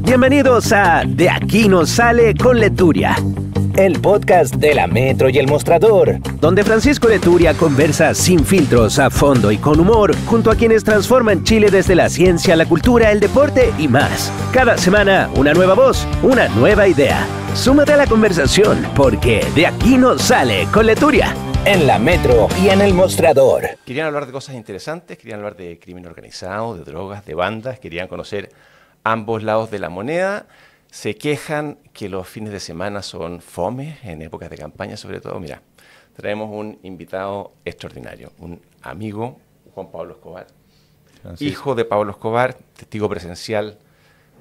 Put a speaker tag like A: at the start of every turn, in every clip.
A: Bienvenidos a De Aquí No Sale con Leturia,
B: el podcast de la Metro y El Mostrador,
A: donde Francisco Leturia conversa sin filtros, a fondo y con humor, junto a quienes transforman Chile desde la ciencia, la cultura, el deporte y más. Cada semana, una nueva voz, una nueva idea. Súmate a la conversación, porque De Aquí No Sale con Leturia,
B: en la Metro y en El Mostrador.
C: Querían hablar de cosas interesantes, querían hablar de crimen organizado, de drogas, de bandas, querían conocer ambos lados de la moneda. Se quejan que los fines de semana son fome, en épocas de campaña sobre todo. Mira, traemos un invitado extraordinario, un amigo, Juan Pablo Escobar, Francisco. Hijo de Pablo Escobar, testigo presencial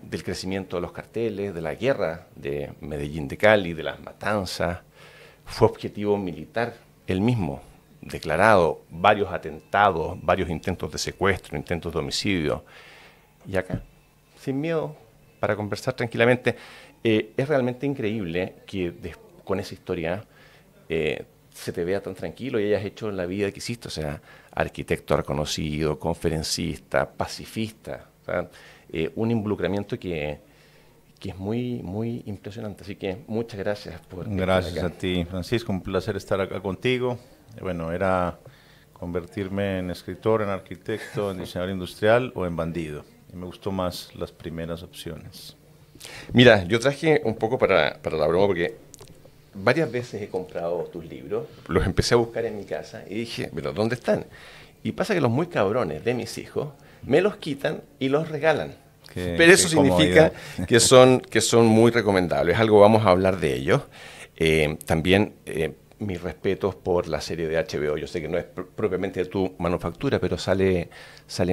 C: del crecimiento de los carteles, de la guerra de Medellín de Cali, de las matanzas. Fue objetivo militar, él mismo, declarado, varios atentados, varios intentos de secuestro, intentos de homicidio. Y acá, sin miedo, para conversar tranquilamente. Es realmente increíble que con esa historia se te vea tan tranquilo y hayas hecho en la vida que hiciste, o sea, arquitecto reconocido, conferencista, pacifista, o sea, un involucramiento que es muy, muy impresionante. Así que muchas gracias por
D: Gracias a ti, Francisco, un placer estar acá contigo. Bueno, era convertirme en escritor, en arquitecto, en diseñador industrial o en bandido. Me gustó más las primeras opciones.
C: Mira, yo traje un poco para la broma porque varias veces he comprado tus libros, los empecé a buscar en mi casa y dije, pero ¿dónde están? Y pasa que los muy cabrones de mis hijos me los quitan y los regalan. Pero eso significa que son muy recomendables. Algo vamos a hablar de ellos. También mis respetos por la serie de HBO. Yo sé que no es propiamente de tu manufactura, pero sale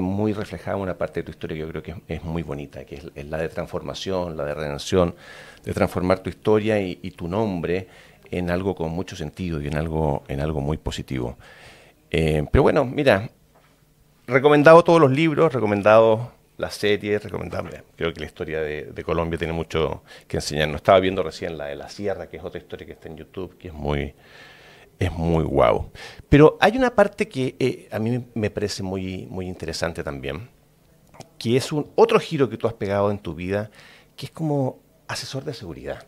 C: muy reflejada una parte de tu historia que yo creo que es muy bonita, que es la de transformación, la de redención, de transformar tu historia y tu nombre en algo con mucho sentido y en algo muy positivo. Pero bueno, mira, recomendado todos los libros, recomendado la serie, recomendable. Creo que la historia de Colombia tiene mucho que enseñarnos. Estaba viendo recién la de La Sierra, que es otra historia que está en YouTube, que es muy guau. Pero hay una parte que a mí me parece muy, muy interesante también, que es otro giro que tú has pegado en tu vida, que es como asesor de seguridad,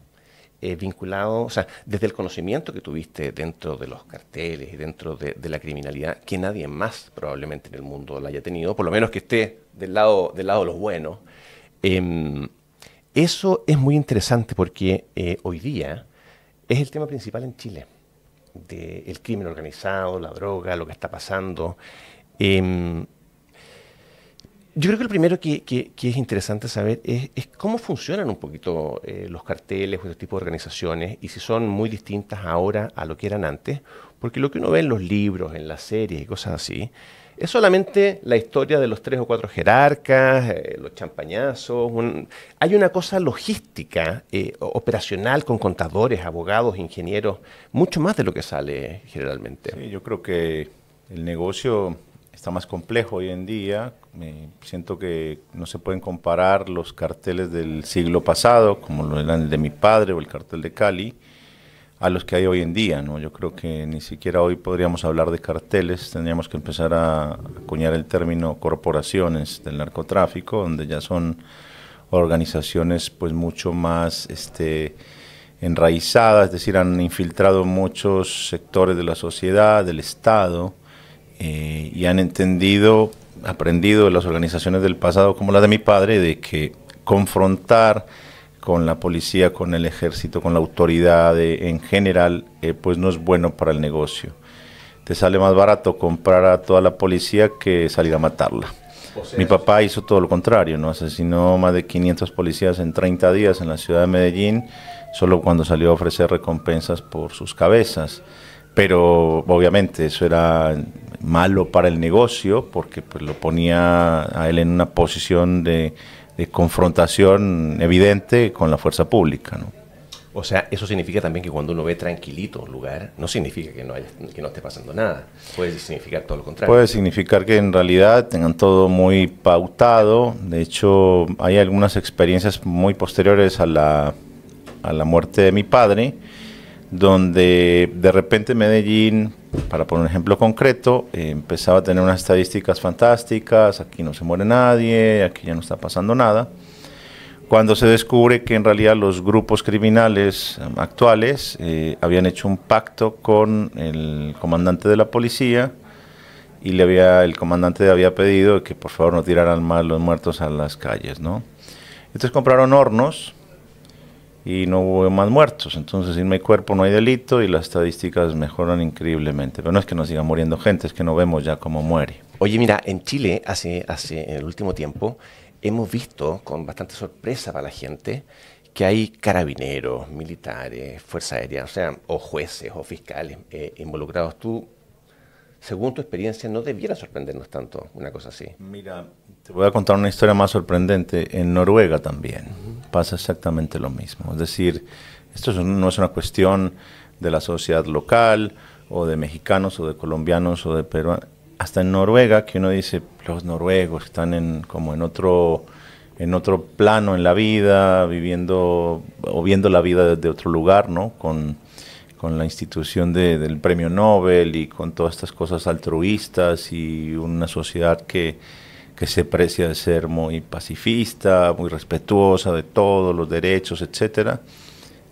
C: vinculado, o sea, desde el conocimiento que tuviste dentro de los carteles y dentro de la criminalidad, que nadie más probablemente en el mundo la haya tenido, por lo menos que esté del lado de los buenos. Eso es muy interesante porque hoy día es el tema principal en Chile, del crimen organizado, la droga, lo que está pasando. Yo creo que lo primero que es interesante saber es cómo funcionan un poquito los carteles o este tipo de organizaciones y si son muy distintas ahora a lo que eran antes, porque lo que uno ve en los libros, en las series y cosas así, es solamente la historia de los 3 o 4 jerarcas, los champañazos. Hay una cosa logística, operacional, con contadores, abogados, ingenieros, mucho más de lo que sale generalmente.
D: Sí, yo creo que el negocio está más complejo hoy en día. Siento que no se pueden comparar los carteles del siglo pasado, como lo eran el de mi padre o el cartel de Cali, a los que hay hoy en día, ¿no? Yo creo que ni siquiera hoy podríamos hablar de carteles, tendríamos que empezar a acuñar el término corporaciones del narcotráfico, donde ya son organizaciones pues mucho más enraizadas, es decir, han infiltrado muchos sectores de la sociedad, del Estado, y han aprendido de las organizaciones del pasado, como la de mi padre, de que confrontar con la policía, con el ejército, con la autoridad en general, pues no es bueno para el negocio. Te sale más barato comprar a toda la policía que salir a matarla. Mi papá hizo todo lo contrario, ¿no? Asesinó más de 500 policías en 30 días en la ciudad de Medellín, solo cuando salió a ofrecer recompensas por sus cabezas. Pero obviamente eso era malo para el negocio porque pues, lo ponía a él en una posición de confrontación evidente con la fuerza pública, ¿no?
C: O sea, eso significa también que cuando uno ve tranquilito un lugar, no significa que no esté pasando nada. Puede significar todo lo contrario.
D: Puede significar que en realidad tengan todo muy pautado. De hecho, hay algunas experiencias muy posteriores a la muerte de mi padre, donde de repente Medellín, para poner un ejemplo concreto, empezaba a tener unas estadísticas fantásticas, aquí no se muere nadie, aquí ya no está pasando nada. cuando se descubre que en realidad los grupos criminales actuales habían hecho un pacto con el comandante de la policía y el comandante le había pedido que por favor no tiraran más los muertos a las calles, ¿no? Entonces compraron hornos y no hubo más muertos. Entonces, si no hay cuerpo, no hay delito y las estadísticas mejoran increíblemente. Pero no es que no siga muriendo gente, es que no vemos ya cómo muere.
C: Oye, mira, en Chile, en el último tiempo, hemos visto con bastante sorpresa para la gente que hay carabineros, militares, Fuerza Aérea, o jueces o fiscales involucrados. Tú, según tu experiencia, no debiera sorprendernos tanto una cosa así.
D: Mira, te voy a contar una historia más sorprendente. En Noruega también pasa exactamente lo mismo. Es decir, esto no es una cuestión de la sociedad local, o de mexicanos, o de colombianos, o de peruanos. Hasta en Noruega, que uno dice, los noruegos están como en otro plano en la vida, viviendo o viendo la vida desde otro lugar, ¿no? Con la institución del premio Nobel y con todas estas cosas altruistas y una sociedad que se precia de ser muy pacifista, muy respetuosa de todos los derechos, etcétera.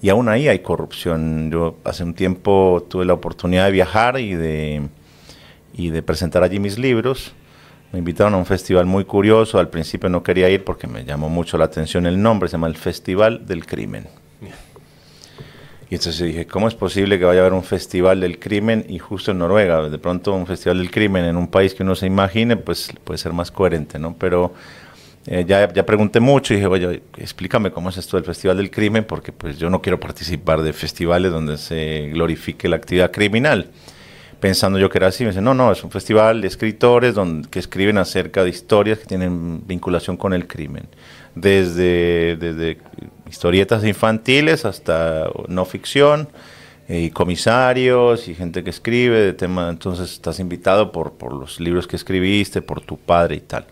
D: Y aún ahí hay corrupción. Yo hace un tiempo tuve la oportunidad de viajar y de presentar allí mis libros. Me invitaron a un festival muy curioso. Al principio no quería ir porque me llamó mucho la atención el nombre. Se llama el Festival del Crimen. Y entonces dije, ¿cómo es posible que vaya a haber un festival del crimen y justo en Noruega? De pronto un festival del crimen en un país que uno se imagine, pues puede ser más coherente, ¿no? Pero ya pregunté mucho y dije, oye, explícame cómo es esto del festival del crimen, porque pues yo no quiero participar de festivales donde se glorifique la actividad criminal. Pensando yo que era así, me dice, no, es un festival de escritores que escriben acerca de historias que tienen vinculación con el crimen. Desde historietas infantiles hasta no ficción, y comisarios y gente que escribe de tema. Entonces estás invitado por los libros que escribiste, por tu padre y tal.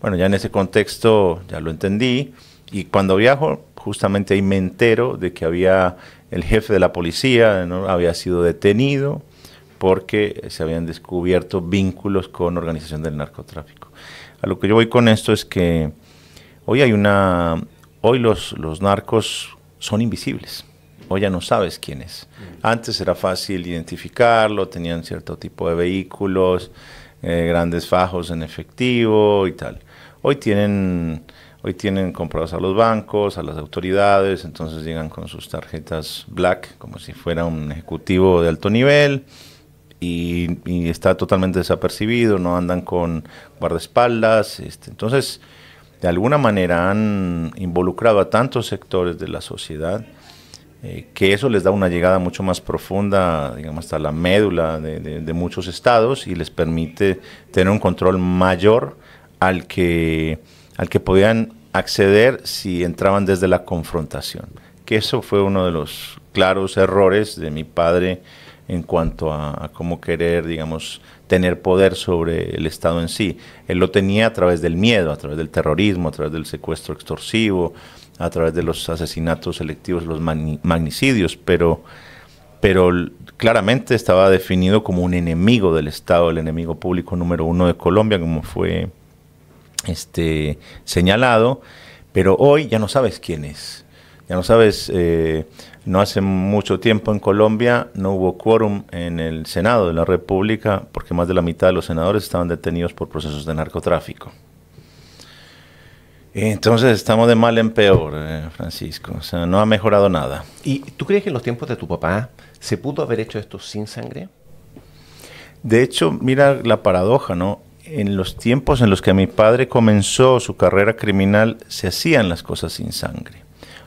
D: Bueno, ya en ese contexto ya lo entendí, y cuando viajo justamente ahí me entero de que el jefe de la policía, ¿no?, había sido detenido porque se habían descubierto vínculos con organización del narcotráfico. A lo que yo voy con esto es que hoy los narcos son invisibles. Hoy ya no sabes quién es. Antes era fácil identificarlo, tenían cierto tipo de vehículos, grandes fajos en efectivo y tal. Hoy tienen comprados a los bancos, a las autoridades, entonces llegan con sus tarjetas black, como si fuera un ejecutivo de alto nivel, y está totalmente desapercibido, no andan con guardaespaldas. Entonces, de alguna manera han involucrado a tantos sectores de la sociedad que eso les da una llegada mucho más profunda, digamos, hasta la médula de muchos estados, y les permite tener un control mayor al que podían acceder si entraban desde la confrontación. Que eso fue uno de los claros errores de mi padre en cuanto a cómo querer, digamos, tener poder sobre el Estado en sí. Él lo tenía a través del miedo, a través del terrorismo, a través del secuestro extorsivo, a través de los asesinatos selectivos, los magnicidios, pero claramente estaba definido como un enemigo del Estado, el enemigo público número 1 de Colombia, como fue señalado, pero hoy ya no sabes quién es. Ya no sabes, no hace mucho tiempo en Colombia no hubo quórum en el Senado de la República porque más de la mitad de los senadores estaban detenidos por procesos de narcotráfico. Entonces estamos de mal en peor, Francisco. O sea, no ha mejorado nada.
C: ¿Y tú crees que en los tiempos de tu papá se pudo haber hecho esto sin sangre?
D: De hecho, mira la paradoja, ¿no? En los tiempos en los que mi padre comenzó su carrera criminal, se hacían las cosas sin sangre.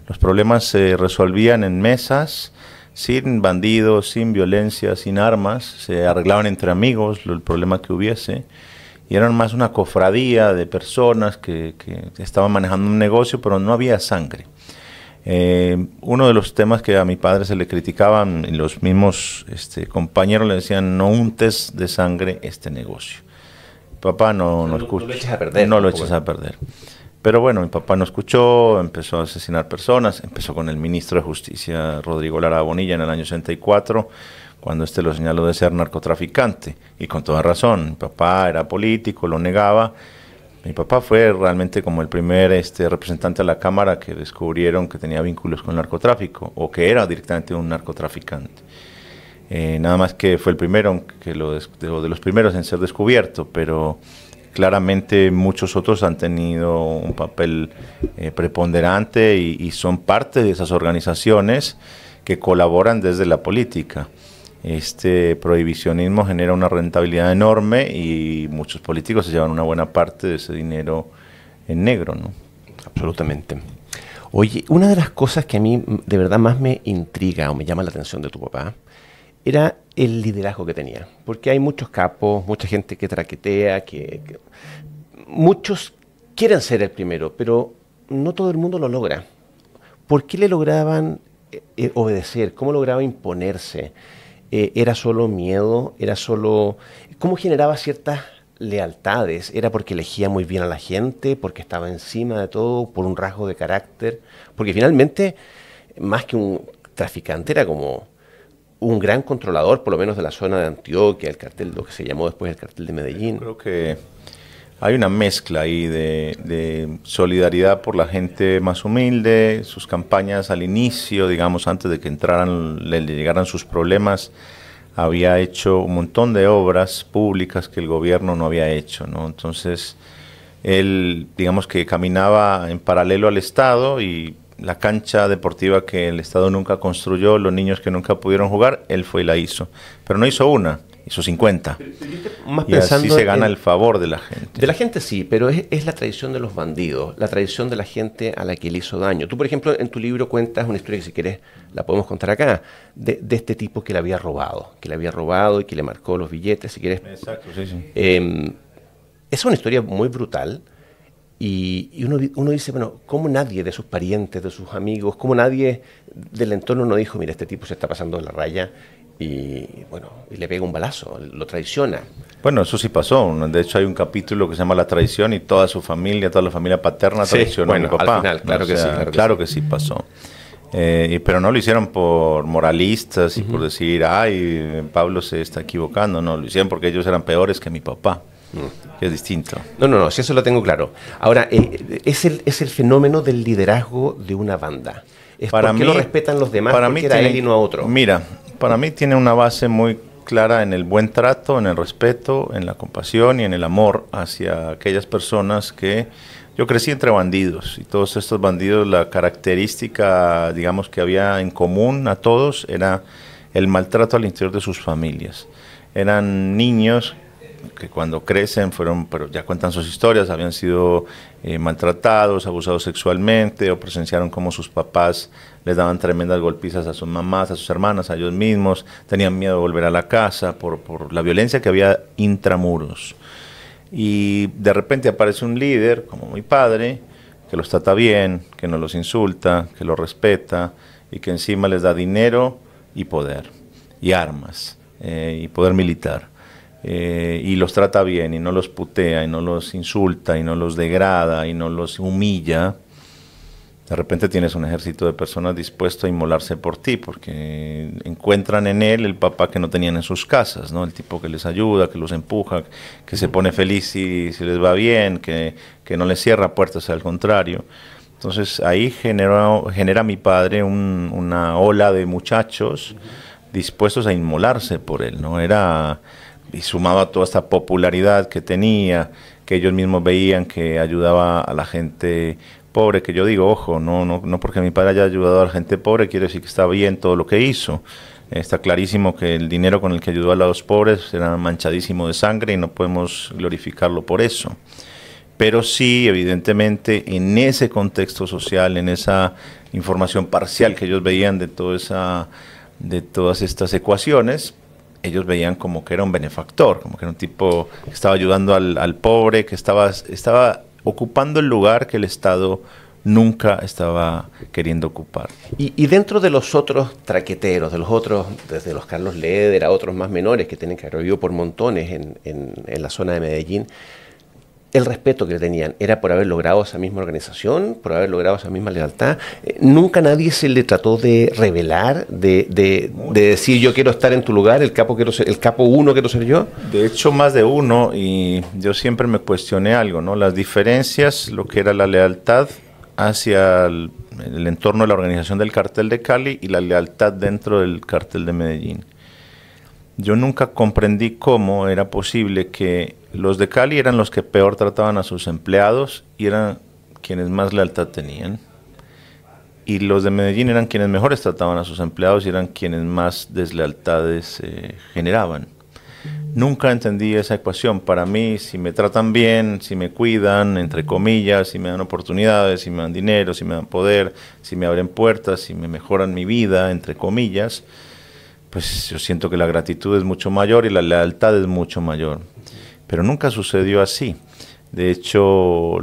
D: Los problemas se resolvían en mesas, sin bandidos, sin violencia, sin armas. Se arreglaban entre amigos el problema que hubiese. Y eran más una cofradía de personas que estaban manejando un negocio, pero no había sangre. Uno de los temas que a mi padre se le criticaban, y los mismos compañeros le decían, no untes de sangre este negocio. Papá no escucha. No lo eches a perder. No lo eches a perder. Pero bueno, mi papá no escuchó, empezó a asesinar personas, empezó con el ministro de Justicia, Rodrigo Lara Bonilla, en el año 64, cuando lo señaló de ser narcotraficante, y con toda razón. Mi papá era político, lo negaba, Mi papá fue realmente como el primer representante a la Cámara que descubrieron que tenía vínculos con el narcotráfico o que era directamente un narcotraficante. Nada más que fue el primero, de los primeros en ser descubierto, pero claramente muchos otros han tenido un papel preponderante y son parte de esas organizaciones que colaboran desde la política. Este prohibicionismo genera una rentabilidad enorme y muchos políticos se llevan una buena parte de ese dinero en negro, ¿no?
C: Absolutamente. Oye, una de las cosas que a mí de verdad más me intriga o me llama la atención de tu papá era el liderazgo que tenía. Porque hay muchos capos, mucha gente que traquetea, que muchos quieren ser el primero, pero no todo el mundo lo logra. ¿Por qué le lograban obedecer? ¿Cómo lograba imponerse? ¿Era solo miedo? ¿Era solo...? ¿Cómo generaba ciertas lealtades? ¿Era porque elegía muy bien a la gente? ¿Porque estaba encima de todo? ¿Por un rasgo de carácter? Porque finalmente, más que un traficante, era como un gran controlador, por lo menos de la zona de Antioquia, el cartel, lo que se llamó después el cartel de Medellín.
D: Creo que hay una mezcla ahí de solidaridad por la gente más humilde, sus campañas al inicio, digamos, antes de que le llegaran sus problemas, había hecho un montón de obras públicas que el gobierno no había hecho, ¿no? Entonces, él, digamos que caminaba en paralelo al Estado y la cancha deportiva que el Estado nunca construyó, los niños que nunca pudieron jugar, él fue y la hizo. Pero no hizo una, hizo 50.
C: Más
D: y así se gana el favor de la gente.
C: De la gente sí, pero es la tradición de los bandidos, la tradición de la gente a la que le hizo daño. Tú, por ejemplo, en tu libro cuentas una historia que si quieres la podemos contar acá, de este tipo que le había robado y que le marcó los billetes, si quieres.
D: Exacto, sí, sí.
C: Es una historia muy brutal. Y uno dice, bueno, ¿cómo nadie de sus parientes, de sus amigos, cómo nadie del entorno no dijo, mira, este tipo se está pasando de la raya y bueno, y le pega un balazo, lo traiciona?
D: Bueno, eso sí pasó. De hecho, hay un capítulo que se llama La traición y toda su familia, toda la familia paterna traicionó a mi papá.
C: Al final, claro, o sea, que sí.
D: Claro que sí pasó. Pero no lo hicieron por moralistas y por decir, ay, Pablo se está equivocando. No, lo hicieron porque ellos eran peores que mi papá. Que es distinto.
C: No, si eso lo tengo claro. Ahora, es el fenómeno del liderazgo de una banda. ¿Por qué lo respetan los demás?
D: Para
C: ¿Por
D: mí
C: qué era él y no a otro?
D: Mira, para mí tiene una base muy clara en el buen trato, en el respeto, en la compasión y en el amor hacia aquellas personas que... Yo crecí entre bandidos y todos estos bandidos, la característica, digamos, que había en común a todos era el maltrato al interior de sus familias. Eran niños que cuando crecen pero ya cuentan sus historias, habían sido maltratados, abusados sexualmente o presenciaron cómo sus papás les daban tremendas golpizas a sus mamás, a sus hermanas, a ellos mismos, tenían miedo de volver a la casa por la violencia que había intramuros. Y de repente aparece un líder, como mi padre, que los trata bien, que no los insulta, que los respeta y que encima les da dinero y poder, y armas, y poder militar. Y los trata bien, y no los putea, y no los insulta, y no los degrada, y no los humilla. De repente tienes un ejército de personas dispuestos a inmolarse por ti, porque encuentran en él el papá que no tenían en sus casas, ¿no? El tipo que les ayuda, que los empuja, que se pone feliz si les va bien, que no les cierra puertas, al contrario. Entonces ahí genera mi padre una ola de muchachos dispuestos a inmolarse por él, ¿no? Y sumado a toda esta popularidad que tenía, que ellos mismos veían que ayudaba a la gente pobre, que yo digo, ojo, no porque mi padre haya ayudado a la gente pobre quiere decir que está bien todo lo que hizo. Está clarísimo que el dinero con el que ayudó a los pobres era manchadísimo de sangre y no podemos glorificarlo por eso. Pero sí, evidentemente, en ese contexto social, en esa información parcial que ellos veían de todas estas ecuaciones, ellos veían como que era un benefactor, como que era un tipo que estaba ayudando al pobre, que estaba ocupando el lugar que el Estado nunca estaba queriendo ocupar.
C: Y dentro de los otros traqueteros, de los otros, desde los Carlos Leder a otros más menores que tienen que haber vivido por montones en la zona de Medellín, el respeto que le tenían era por haber logrado esa misma organización, por haber logrado esa misma lealtad. Nunca nadie se le trató de rebelar, de decir yo quiero estar en tu lugar, el capo uno quiero ser yo.
D: De hecho, más de uno, y yo siempre me cuestioné algo, ¿no? Las diferencias, lo que era la lealtad hacia el entorno de la organización del Cartel de Cali y la lealtad dentro del Cartel de Medellín. Yo nunca comprendí cómo era posible que los de Cali eran los que peor trataban a sus empleados y eran quienes más lealtad tenían. Y los de Medellín eran quienes mejores trataban a sus empleados y eran quienes más deslealtades generaban. Nunca entendí esa ecuación. Para mí, si me tratan bien, si me cuidan, entre comillas, si me dan oportunidades, si me dan dinero, si me dan poder, si me abren puertas, si me mejoran mi vida, entre comillas, pues yo siento que la gratitud es mucho mayor y la lealtad es mucho mayor. Pero nunca sucedió así. De hecho,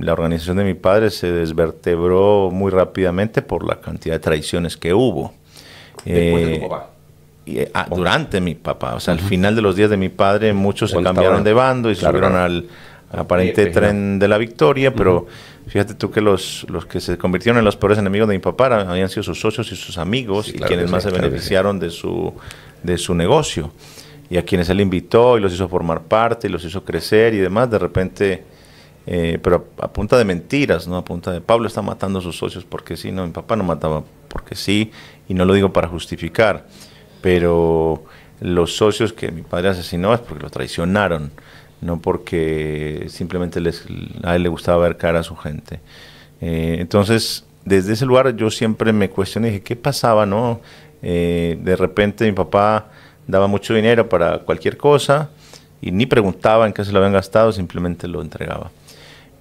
D: la organización de mi padre se desvertebró muy rápidamente por la cantidad de traiciones que hubo.
C: Después de tu papá.
D: Durante mi papá. O sea, al final de los días de mi padre, muchos se cambiaron de bando y subieron al aparente tren de la victoria, pero fíjate tú que los que se convirtieron en los peores enemigos de mi papá habían sido sus socios y sus amigos, y quienes más se beneficiaron de su negocio, y a quienes él invitó y los hizo formar parte y los hizo crecer y demás. De repente, pero a punta de mentiras, ¿no? A punta de Pablo está matando a sus socios porque sí. No, mi papá no mataba porque sí, y no lo digo para justificar, pero los socios que mi padre asesinó es porque lo traicionaron, no porque simplemente a él le gustaba ver cara a su gente. Entonces, desde ese lugar yo siempre me cuestioné, dije, ¿qué pasaba, no? De repente mi papá daba mucho dinero para cualquier cosa y ni preguntaba en qué se lo habían gastado, simplemente lo entregaba.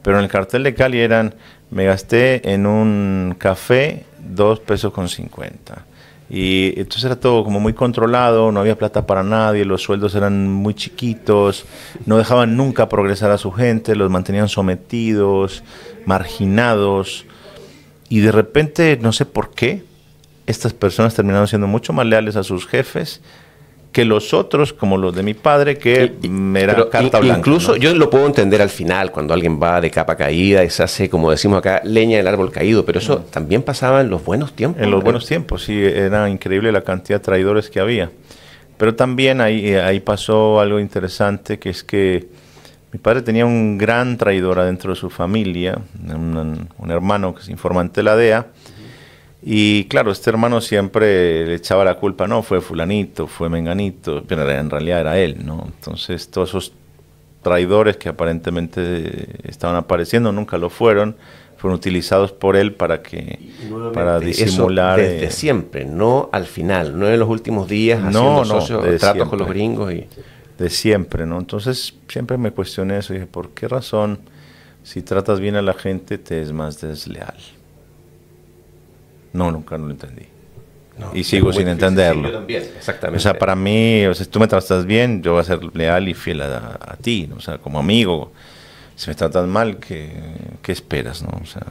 D: Pero en el Cartel de Cali me gasté en un café 2 pesos con 50. Y entonces era todo como muy controlado, no había plata para nadie, los sueldos eran muy chiquitos, no dejaban nunca progresar a su gente, los mantenían sometidos, marginados. Y de repente, no sé por qué, estas personas terminaron siendo mucho más leales a sus jefes que los otros, como los de mi padre, que era carta blanca.
C: Incluso,
D: ¿no?
C: yo lo puedo entender al final, cuando alguien va de capa caída y se hace, como decimos acá, leña del árbol caído, pero eso también pasaba en los buenos tiempos.
D: En los buenos tiempos, sí, era increíble la cantidad de traidores que había. Pero también ahí pasó algo interesante, que es que mi padre tenía un gran traidor adentro de su familia, un hermano que es informante de la DEA. Y claro, este hermano siempre le echaba la culpa, no, fue fulanito, fue menganito, pero en realidad era él, ¿no? Entonces todos esos traidores que aparentemente estaban apareciendo, nunca lo fueron utilizados por él para disimular.
C: Eso desde siempre, no al final, no en los últimos días haciendo tratos siempre, con los gringos.
D: De siempre, ¿no? Entonces siempre me cuestioné eso, dije, ¿por qué razón si tratas bien a la gente te es más desleal? No, nunca lo entendí. No, y sigo sin entenderlo.
C: Sí, yo también, exactamente.
D: O sea, para mí, o sea, si tú me tratas bien, yo voy a ser leal y fiel a ti, ¿no? O sea, como amigo. Si me tratas mal, ¿qué esperas, no? O sea.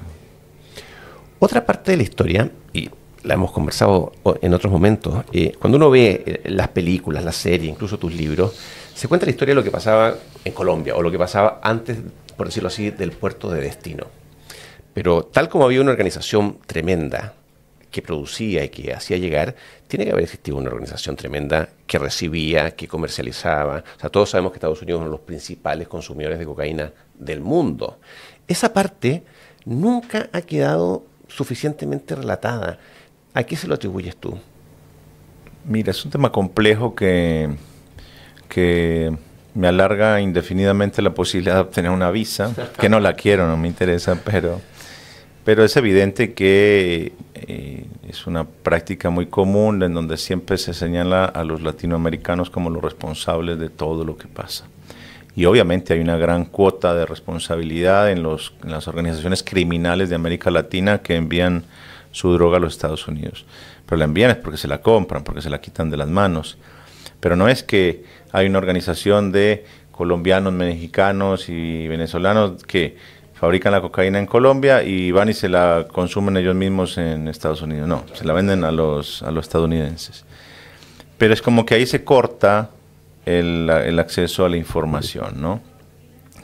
C: Otra parte de la historia, y la hemos conversado en otros momentos, cuando uno ve las películas, las series, incluso tus libros, se cuenta la historia de lo que pasaba en Colombia, o lo que pasaba antes, por decirlo así, del puerto de destino. Pero tal como había una organización tremenda que producía y que hacía llegar, tiene que haber existido una organización tremenda que recibía, que comercializaba. O sea, todos sabemos que Estados Unidos es uno de los principales consumidores de cocaína del mundo. Esa parte nunca ha quedado suficientemente relatada. ¿A qué se lo atribuyes tú?
D: Mira, es un tema complejo que me alarga indefinidamente la posibilidad de obtener una visa, que no la quiero, no me interesa, pero es evidente que es una práctica muy común en donde siempre se señala a los latinoamericanos como los responsables de todo lo que pasa. Y obviamente hay una gran cuota de responsabilidad en las organizaciones criminales de América Latina que envían su droga a los Estados Unidos. Pero la envían es porque se la compran, porque se la quitan de las manos. Pero no es que hay una organización de colombianos, mexicanos y venezolanos que fabrican la cocaína en Colombia y van y se la consumen ellos mismos en Estados Unidos. No, se la venden a los estadounidenses. Pero es como que ahí se corta el acceso a la información, ¿no?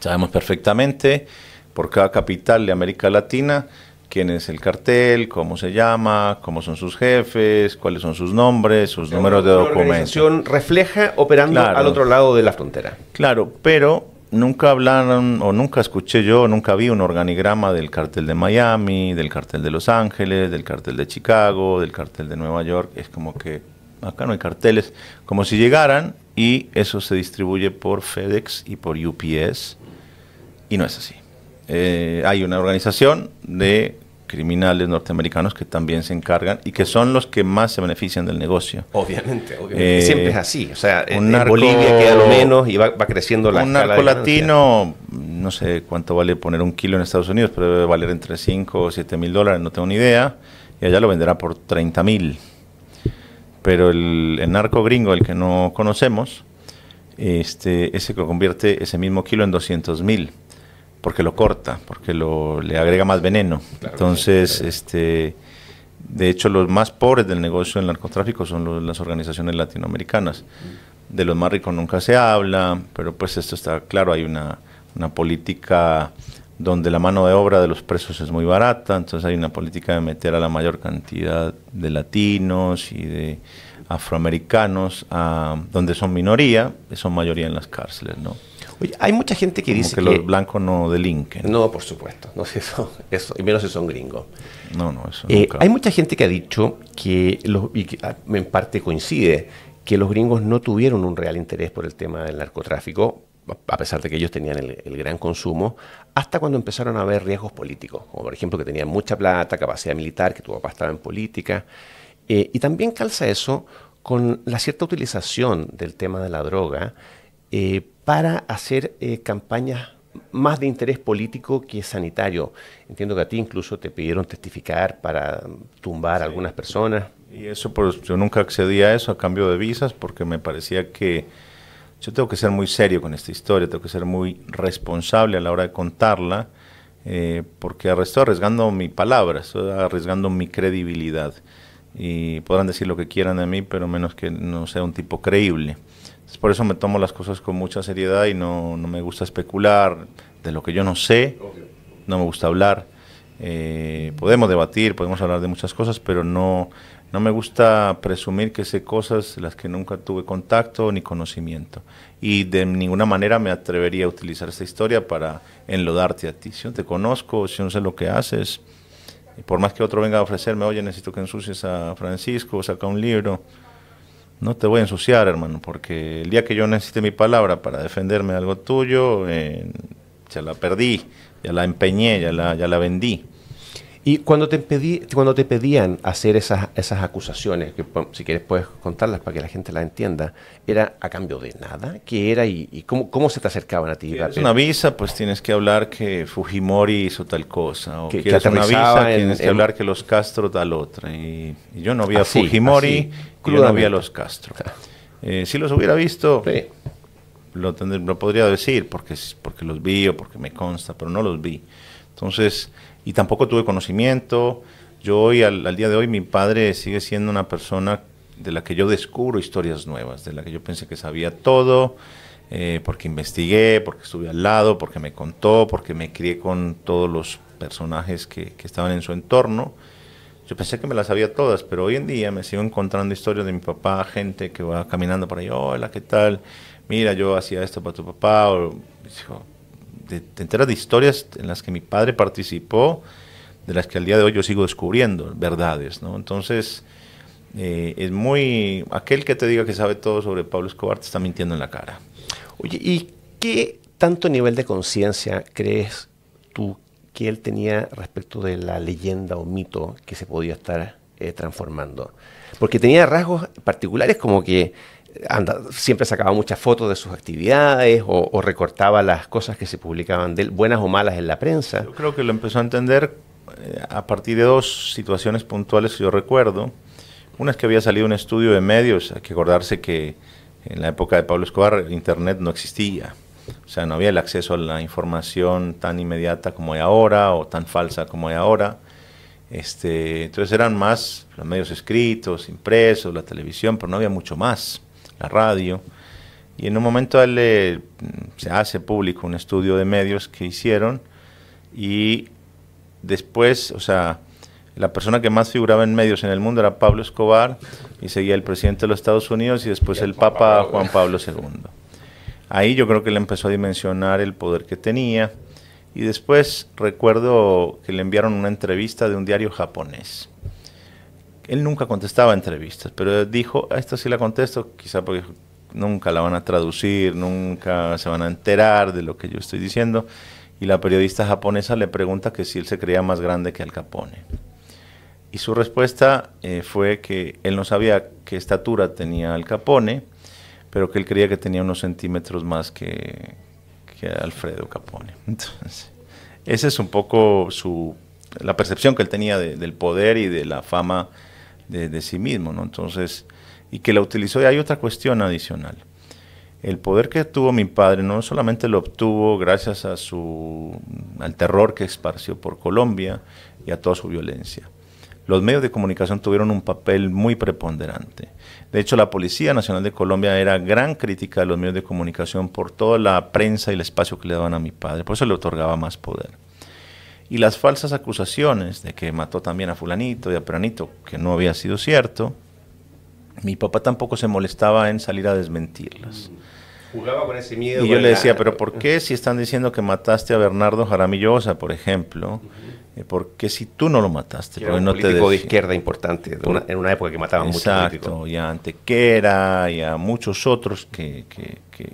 D: Sabemos perfectamente por cada capital de América Latina quién es el cartel, cómo se llama, cómo son sus jefes, cuáles son sus nombres, sus números de documento.
C: La organización refleja operando al otro lado de la frontera.
D: Claro, pero nunca hablaron o nunca escuché yo, nunca vi un organigrama del cartel de Miami, del cartel de Los Ángeles, del cartel de Chicago, del cartel de Nueva York. Es como que acá no hay carteles, como si llegaran y eso se distribuye por FedEx y por UPS y no es así. Hay una organización de criminales norteamericanos que también se encargan y que son los que más se benefician del negocio.
C: Obviamente. Siempre es así. O sea, en
D: narco,
C: Bolivia queda lo menos y va creciendo la escala.
D: Un narco latino, no sé cuánto vale poner un kilo en Estados Unidos, pero debe valer entre 5 o 7 mil dólares, no tengo ni idea, y allá lo venderá por 30 mil. Pero el narco gringo, el que no conocemos, ese que lo convierte ese mismo kilo en 200 mil. Porque lo corta, porque le agrega más veneno. Claro, entonces, claro. De hecho, los más pobres del negocio del narcotráfico son las organizaciones latinoamericanas. De los más ricos nunca se habla, pero pues esto está claro, hay una política donde la mano de obra de los presos es muy barata, entonces hay una política de meter a la mayor cantidad de latinos y de afroamericanos, donde son minoría, son mayoría en las cárceles, ¿no?
C: Oye, hay mucha gente que dice que
D: los blancos no delinquen.
C: No, por supuesto. No sé eso, y menos si son gringos.
D: No, eso nunca.
C: Hay mucha gente que ha dicho que en parte coincide, que los gringos no tuvieron un real interés por el tema del narcotráfico, a pesar de que ellos tenían el gran consumo, hasta cuando empezaron a haber riesgos políticos, como por ejemplo que tenían mucha plata, capacidad militar, que tu papá estaba en política. Y también calza eso con la cierta utilización del tema de la droga, para hacer campañas más de interés político que sanitario. Entiendo que a ti incluso te pidieron testificar para tumbar a algunas personas.
D: Y eso, pues yo nunca accedí a eso a cambio de visas porque me parecía que yo tengo que ser muy serio con esta historia, tengo que ser muy responsable a la hora de contarla, porque estoy arriesgando mi palabra, estoy arriesgando mi credibilidad. Y podrán decir lo que quieran de mí, pero menos que no sea un tipo creíble. Por eso me tomo las cosas con mucha seriedad y no me gusta especular de lo que yo no sé, no me gusta hablar. Podemos debatir, podemos hablar de muchas cosas, pero no me gusta presumir que sé cosas de las que nunca tuve contacto ni conocimiento. Y de ninguna manera me atrevería a utilizar esta historia para enlodarte a ti. Si no te conozco, si no sé lo que haces, y por más que otro venga a ofrecerme, oye, necesito que ensucies a Francisco, saca un libro, no te voy a ensuciar, hermano, porque el día que yo necesite mi palabra para defenderme de algo tuyo, ya la perdí, ya la empeñé, ya la vendí.
C: Y cuando te pedían hacer esas acusaciones, que si quieres puedes contarlas para que la gente las entienda, ¿era a cambio de nada? ¿Qué era y cómo se te acercaban a ti?
D: Si es una visa, pues tienes que hablar que Fujimori hizo tal cosa. O
C: que
D: quieres una visa, tienes que hablar que los Castro tal otra. Y yo no vi a Fujimori, y yo no vi a los Castro. Si los hubiera visto, sí, lo podría decir, porque los vi o porque me consta, pero no los vi. Entonces, y tampoco tuve conocimiento. Yo hoy, al día de hoy, mi padre sigue siendo una persona de la que yo descubro historias nuevas, de la que yo pensé que sabía todo, porque investigué, porque estuve al lado, porque me contó, porque me crié con todos los personajes que estaban en su entorno. Yo pensé que me las sabía todas, pero hoy en día me sigo encontrando historias de mi papá, gente que va caminando por ahí, hola, ¿qué tal? Mira, yo hacía esto para tu papá, o te enteras de historias en las que mi padre participó, de las que al día de hoy yo sigo descubriendo verdades, ¿no? Entonces, es muy... Aquel que te diga que sabe todo sobre Pablo Escobar te está mintiendo en la cara.
C: Oye, ¿y qué tanto nivel de conciencia crees tú que él tenía respecto de la leyenda o mito que se podía estar transformando? Porque tenía rasgos particulares como que siempre sacaba muchas fotos de sus actividades o recortaba las cosas que se publicaban de él, buenas o malas en la prensa.
D: Yo creo que lo empezó a entender a partir de dos situaciones puntuales que yo recuerdo. Una es que había salido un estudio de medios, hay que acordarse que en la época de Pablo Escobar Internet no existía, o sea, no había el acceso a la información tan inmediata como hay ahora o tan falsa como hay ahora. Entonces eran más los medios escritos, impresos, la televisión, pero no había mucho más. La radio, Y en un momento a él se hace público un estudio de medios que hicieron y después, o sea, la persona que más figuraba en medios en el mundo era Pablo Escobar y seguía el presidente de los Estados Unidos y después el Papa Juan Pablo II. Ahí yo creo que él empezó a dimensionar el poder que tenía y después recuerdo que le enviaron una entrevista de un diario japonés. Él nunca contestaba entrevistas, pero dijo, a esta sí la contesto, quizá porque nunca la van a traducir, nunca se van a enterar de lo que yo estoy diciendo. Y la periodista japonesa le pregunta que si él se creía más grande que Al Capone. Y su respuesta fue que él no sabía qué estatura tenía Al Capone, pero que él creía que tenía unos centímetros más que Alfredo Capone. Entonces, esa es un poco la percepción que él tenía del poder y de la fama de sí mismo, ¿no? Entonces, y que la utilizó. Y hay otra cuestión adicional. El poder que tuvo mi padre no solamente lo obtuvo gracias al terror que esparció por Colombia y a toda su violencia. Los medios de comunicación tuvieron un papel muy preponderante. De hecho, la Policía Nacional de Colombia era gran crítica de los medios de comunicación por toda la prensa y el espacio que le daban a mi padre. Por eso le otorgaba más poder. Y las falsas acusaciones de que mató también a fulanito y a peranito, que no había sido cierto, mi papá tampoco se molestaba en salir a desmentirlas.
C: Jugaba con ese miedo.
D: Y yo le decía, pero ¿por qué si están diciendo que mataste a Bernardo Jaramillo, por ejemplo? ¿Por qué si tú no lo mataste?
C: Era un político de izquierda importante, en una época que mataban muchos políticos.
D: Exacto, y a Antequera y a muchos otros que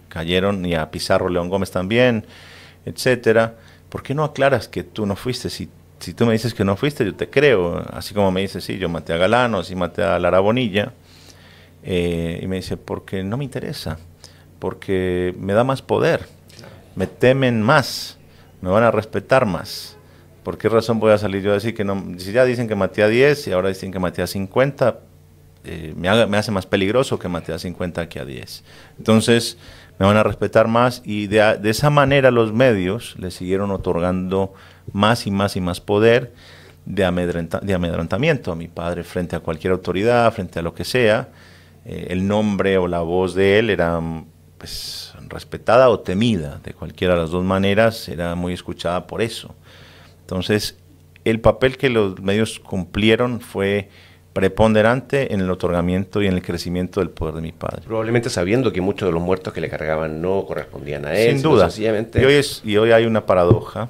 D: cayeron, y a Pizarro León Gómez también, etcétera. ¿Por qué no aclaras que tú no fuiste? Si tú me dices que no fuiste, yo te creo. Así como me dices, sí, yo maté a Galano, así maté a Lara Bonilla. Y me dice, porque no me interesa, porque me da más poder, me temen más, me van a respetar más. ¿Por qué razón voy a salir yo a decir que no? Si ya dicen que maté a 10 y ahora dicen que maté a 50, me hace más peligroso que maté a 50 que a 10. Entonces me van a respetar más, y de esa manera los medios le siguieron otorgando más y más y más poder de amedrentamiento a mi padre frente a cualquier autoridad, frente a lo que sea. El nombre o la voz de él era pues respetada o temida, de cualquiera de las dos maneras, era muy escuchada por eso. Entonces, el papel que los medios cumplieron fue preponderante en el otorgamiento y en el crecimiento del poder de mi padre.
C: Probablemente sabiendo que muchos de los muertos que le cargaban no correspondían a él.
D: Sin duda. Y hoy hay una paradoja,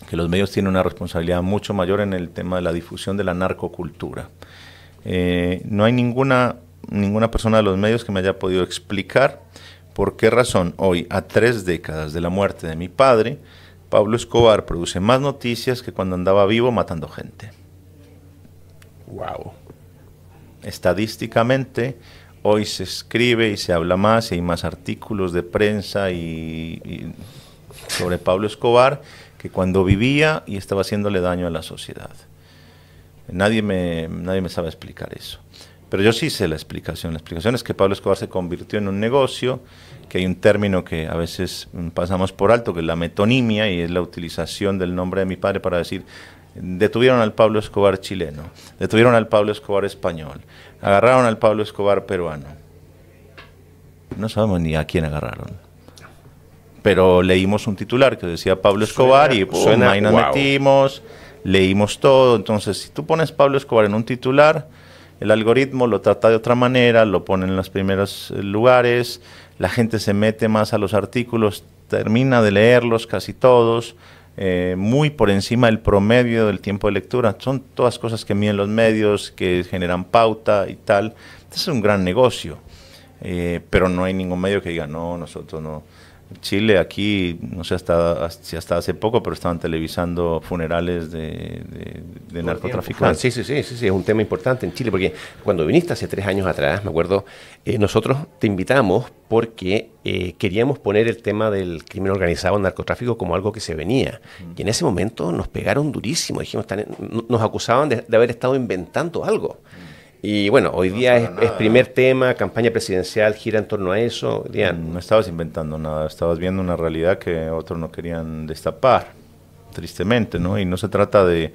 D: que los medios tienen una responsabilidad mucho mayor en el tema de la difusión de la narcocultura. No hay ninguna persona de los medios que me haya podido explicar por qué razón hoy, a 3 décadas de la muerte de mi padre, Pablo Escobar produce más noticias que cuando andaba vivo matando gente.
C: Wow.
D: Estadísticamente, hoy se escribe y se habla más, y hay más artículos de prensa y sobre Pablo Escobar que cuando vivía y estaba haciéndole daño a la sociedad. Nadie me sabe explicar eso. Pero yo sí sé la explicación. La explicación es que Pablo Escobar se convirtió en un negocio, que hay un término que a veces pasamos por alto, que es la metonimia, y es la utilización del nombre de mi padre para decir, detuvieron al Pablo Escobar chileno, detuvieron al Pablo Escobar español, agarraron al Pablo Escobar peruano. No sabemos ni a quién agarraron. Pero leímos un titular que decía Pablo Escobar y ahí nos metimos, leímos todo. Entonces, si tú pones Pablo Escobar en un titular, el algoritmo lo trata de otra manera, lo pone en los primeros lugares, la gente se mete más a los artículos, termina de leerlos casi todos, muy por encima del promedio del tiempo de lectura. Son todas cosas que miden los medios, que generan pauta y tal. Este es un gran negocio, pero no hay ningún medio que diga, no, nosotros no. Chile, aquí, no sé hasta hace poco, pero estaban televisando funerales de narcotraficantes.
C: Sí, es un tema importante en Chile, porque cuando viniste hace 3 años atrás, me acuerdo, nosotros te invitamos porque queríamos poner el tema del crimen organizado, el narcotráfico, como algo que se venía. Y en ese momento nos pegaron durísimo, dijimos, nos acusaban de haber estado inventando algo. Y bueno, hoy día es primer tema, campaña presidencial gira en torno a eso.
D: No estabas inventando nada, estabas viendo una realidad que otros no querían destapar, tristemente, ¿no? Y no se trata de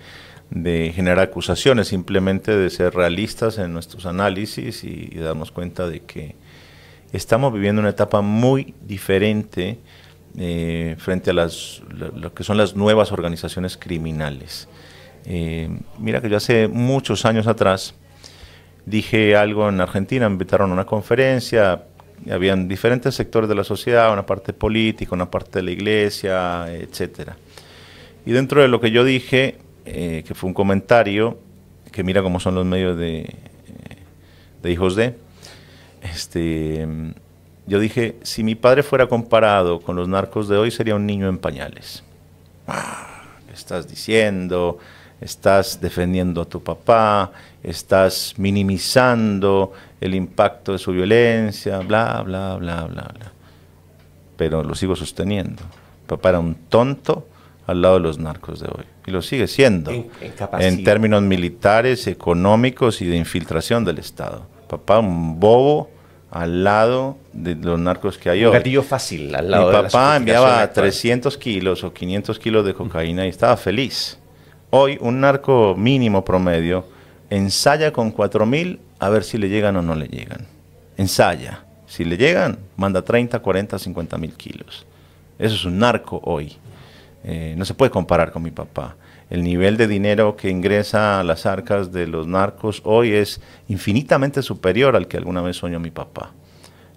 D: generar acusaciones, simplemente de ser realistas en nuestros análisis y darnos cuenta de que estamos viviendo una etapa muy diferente frente a lo que son las nuevas organizaciones criminales. Mira que yo hace muchos años atrás dije algo en Argentina, me invitaron a una conferencia, habían diferentes sectores de la sociedad, una parte política, una parte de la iglesia, etcétera. Y dentro de lo que yo dije, que fue un comentario, que mira cómo son los medios de hijos de, yo dije, si mi padre fuera comparado con los narcos de hoy, sería un niño en pañales. Estás diciendo, estás defendiendo a tu papá, estás minimizando el impacto de su violencia, bla, bla, bla, bla, bla. Pero lo sigo sosteniendo. Papá era un tonto al lado de los narcos de hoy. Y lo sigue siendo. En términos militares, económicos y de infiltración del Estado. Papá un bobo al lado de los narcos que hay hoy.
C: Un gatillo fácil al lado
D: de la
C: sofisticación. Mi papá
D: enviaba 300 kilos o 500 kilos de cocaína y estaba feliz. Hoy un narco mínimo promedio ensaya con 4.000 a ver si le llegan o no le llegan. Ensaya. Si le llegan, manda 30, 40, 50.000 kilos. Eso es un narco hoy. No se puede comparar con mi papá. El nivel de dinero que ingresa a las arcas de los narcos hoy es infinitamente superior al que alguna vez soñó mi papá.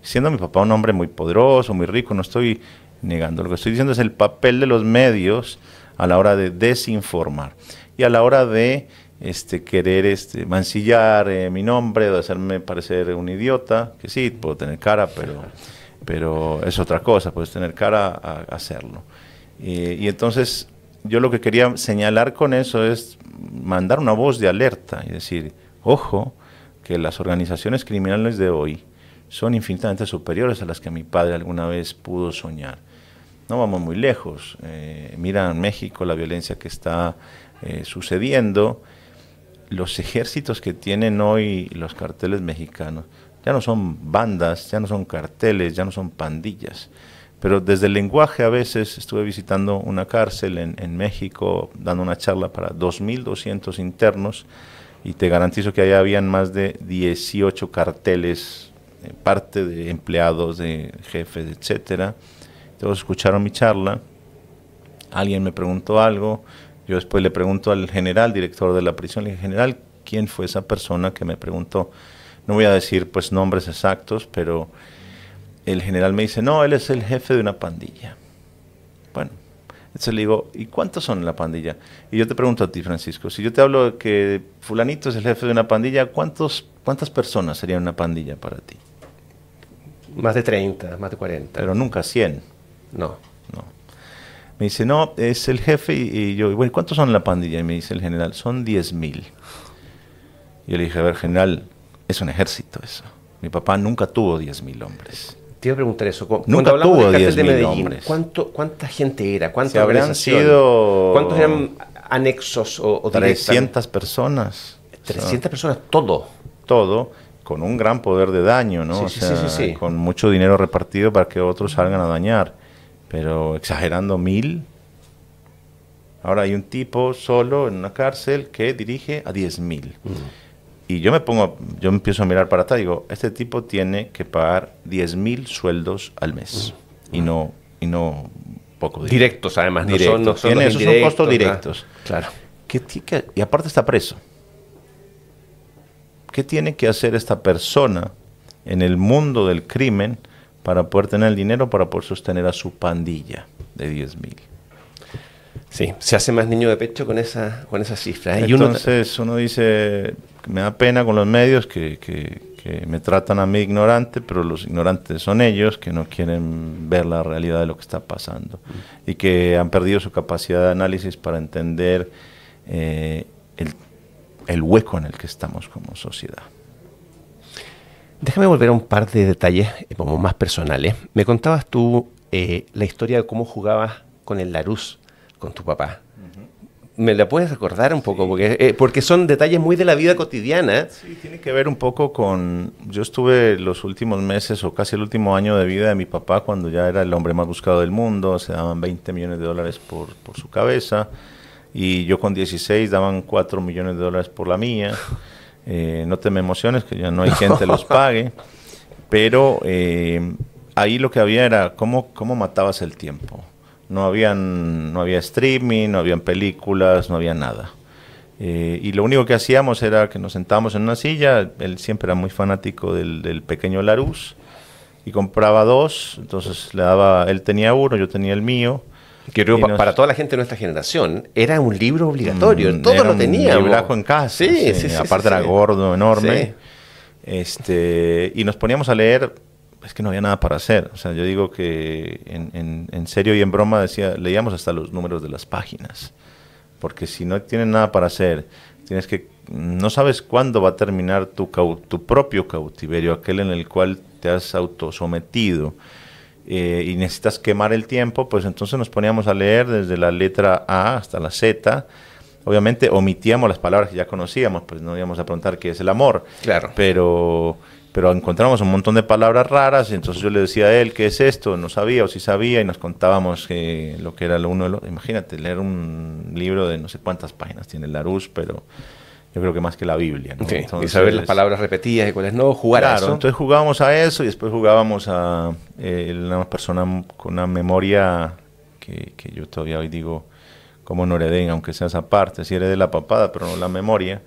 D: Siendo mi papá un hombre muy poderoso, muy rico, no estoy negando. Lo que estoy diciendo es el papel de los medios a la hora de desinformar y a la hora de querer mancillar mi nombre, de hacerme parecer un idiota, que sí, puedo tener cara, pero es otra cosa, puedes tener cara a hacerlo. Y entonces yo lo que quería señalar con eso es mandar una voz de alerta y decir, ojo, que las organizaciones criminales de hoy son infinitamente superiores a las que mi padre alguna vez pudo soñar. No vamos muy lejos. Mira en México la violencia que está sucediendo. Los ejércitos que tienen hoy los carteles mexicanos ya no son bandas, ya no son carteles, ya no son pandillas. Pero desde el lenguaje a veces estuve visitando una cárcel en México, dando una charla para 2.200 internos y te garantizo que allá habían más de 18 carteles, parte de empleados, de jefes, etcétera. Todos escucharon mi charla, alguien me preguntó algo, yo después le pregunto al general, director de la prisión, le dije, general, ¿quién fue esa persona que me preguntó? No voy a decir pues nombres exactos, pero el general me dice, no, él es el jefe de una pandilla. Bueno, entonces le digo, ¿y cuántos son en la pandilla? Y yo te pregunto a ti, Francisco, si yo te hablo de que fulanito es el jefe de una pandilla, ¿cuántas personas serían una pandilla para ti?
C: Más de 30, más de 40.
D: Pero nunca 100.
C: No.
D: Me dice, no, es el jefe y yo, bueno, ¿cuántos son en la pandilla? Y me dice el general, son 10.000. Y yo le dije, a ver, general, es un ejército eso. Mi papá nunca tuvo 10.000 hombres.
C: Te iba a preguntar eso.
D: Nunca tuvo 10.000 hombres.
C: ¿Cuánta gente era?
D: ¿Cuántas habrían sido?
C: ¿Cuántos eran anexos o
D: 300 personas.
C: 300 personas, todo.
D: Todo, con un gran poder de daño, ¿no?
C: Sí.
D: Con mucho dinero repartido para que otros salgan a dañar. Pero exagerando 1.000. Ahora hay un tipo solo en una cárcel que dirige a 10.000. Y yo empiezo a mirar para atrás y digo, este tipo tiene que pagar 10.000 sueldos al mes. Y no poco dinero.
C: Directos, además.
D: Directos.
C: No son
D: Esos son costos directos.
C: Claro.
D: Y aparte está preso. ¿Qué tiene que hacer esta persona en el mundo del crimen para poder tener el dinero para poder sostener a su pandilla de 10.000?
C: Sí, se hace más niño de pecho con esa cifra.
D: Entonces uno dice, me da pena con los medios que me tratan a mí ignorante, pero los ignorantes son ellos que no quieren ver la realidad de lo que está pasando y que han perdido su capacidad de análisis para entender el hueco en el que estamos como sociedad.
C: Déjame volver a un par de detalles como más personales. Me contabas tú la historia de cómo jugabas con el Larús con tu papá. ¿Me la puedes recordar un poco? Porque son detalles muy de la vida cotidiana.
D: Sí, tiene que ver un poco con... Yo estuve los últimos meses o casi el último año de vida de mi papá cuando ya era el hombre más buscado del mundo. Se daban $20 millones por su cabeza. Y yo con 16 daban $4 millones por la mía. No te me emociones, que ya no hay quien te los pague. Pero ahí lo que había era cómo matabas el tiempo. No había streaming, no habían películas, no había nada. Y lo único que hacíamos era que nos sentábamos en una silla. Él siempre era muy fanático del pequeño Larousse y compraba 2, entonces él tenía uno, yo tenía el mío.
C: Que creo para toda la gente de nuestra generación era un libro obligatorio, todos lo teníamos.
D: Un libraco en casa, aparte era gordo, enorme. Y nos poníamos a leer, es que no había nada para hacer. O sea, yo digo que en serio y en broma leíamos hasta los números de las páginas. Porque si no tienes nada para hacer, no sabes cuándo va a terminar tu propio cautiverio, aquel en el cual te has autosometido. Y necesitas quemar el tiempo, pues entonces nos poníamos a leer desde la letra A hasta la Z. Obviamente omitíamos las palabras que ya conocíamos, pues no íbamos a preguntar qué es el amor.
C: Claro.
D: Pero encontramos un montón de palabras raras, y entonces yo le decía a él, ¿qué es esto? No sabía, o sí sabía, y nos contábamos lo que era lo uno. Imagínate, leer un libro de no sé cuántas páginas tiene Larousse, pero yo creo que más que la Biblia, ¿no?
C: Sí,
D: entonces,
C: y saber las palabras repetidas y cuáles no, jugar a eso.
D: Entonces jugábamos a eso, y después jugábamos a una persona con una memoria que yo todavía hoy digo, como no heredé, aunque sea esa parte, sí heredé la papada, pero no la memoria.